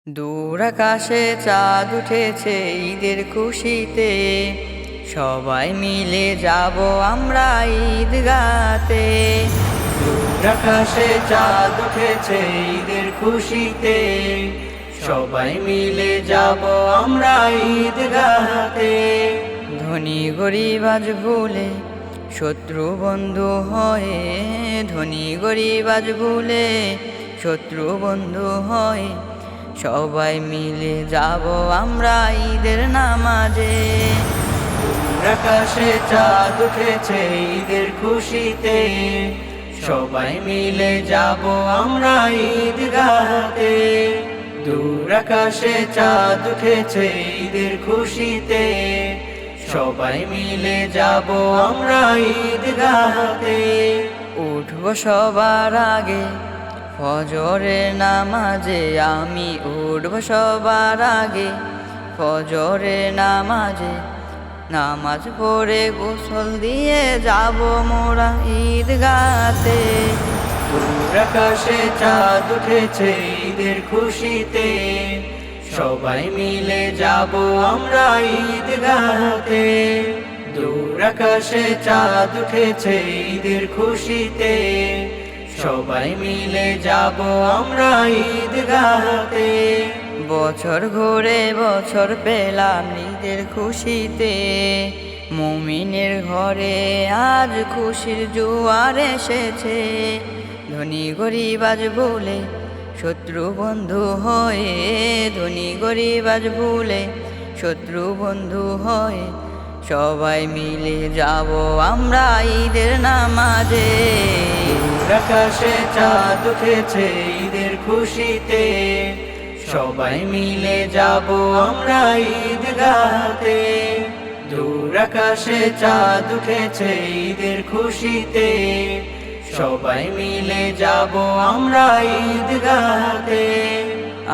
দূর আকাশে চাঁদ উঠেছে ঈদের খুশিতে, সবাই মিলে যাব আমরা ঈদগাতে। দূর আকাশে চাঁদ উঠেছে ঈদের খুশিতে, সবাই মিলে যাব আমরা ঈদগাতে। ধনী গরিব আজ ভুলে শত্রু বন্ধু হয়ে, ধনী গরিব আজ ভুলে শত্রু বন্ধু হয়ে, সবাই মিলে যাব আমরা ঈদের নামাজে। দূর আকাশে চাঁদ উঠেছে ঈদের খুশিতে, সবাই মিলে যাব আমরা ঈদগাতে। দূর আকাশে চাঁদ উঠেছে ঈদের খুশিতে, সবাই মিলে যাব আমরা ঈদগাতে। উঠব সবার আগে ফজরের নামাজে, আমি উঠব সবার আগে ফজরের নামাজে। নামাজ পড়ে গোসল দিয়ে যাব মোরা ঈদগাতে। দূর আকাশে চাঁদ উঠেছে ঈদের খুশিতে, সবাই মিলে যাব আমরা ঈদগাতে। দূর আকাশে চাঁদ উঠেছে ঈদের খুশিতে, সবাই মিলে যাব আমরা ঈদগাতে। বছর ঘুরে বছর পেলাম ঈদের খুশিতে, মুমিনের ঘরে আজ খুশির জোয়ার এসেছে। ধনী গরিব আজ ভুলে শত্রু বন্ধু হয়ে, ধনী গরিব আজ ভুলে শত্রু বন্ধু হয়ে, সবাই মিলে যাব আমরা ঈদের নামাজে। আকাশে চাঁদ উঠেছে ঈদের খুশিতে, সবাই মিলে যাব আমরা ঈদগাতে। দূর আকাশে চাঁদ উঠেছে ঈদের খুশিতে, সবাই মিলে যাব আমরা ঈদগাতে।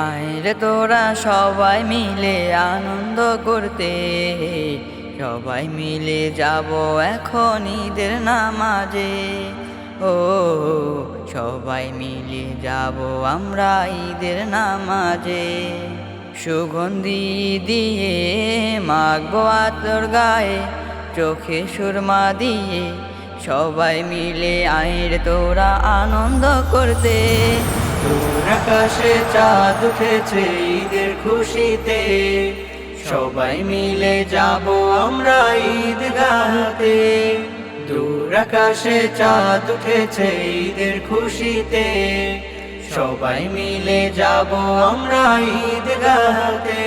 আইরে তোরা সবাই মিলে আনন্দ করতে, সবাই মিলে যাব এখন ঈদের নামাজে। ও সবাই মিলে যাব আমরা ঈদের নামাজে। সুগন্ধি দিয়ে মাখবো আতর গায়ে, চোখে সুরমা দিয়ে সবাই মিলে আইরে তোরা আনন্দ করতে। দূর আকাশে চাঁদ উঠেছে ঈদের খুশিতে, সবাই মিলে যাব আমরা ঈদগাতে। দূর আকাশে চাঁদ উঠেছে ঈদের খুশিতে, সবাই মিলে যাব আমরা ঈদগাতে।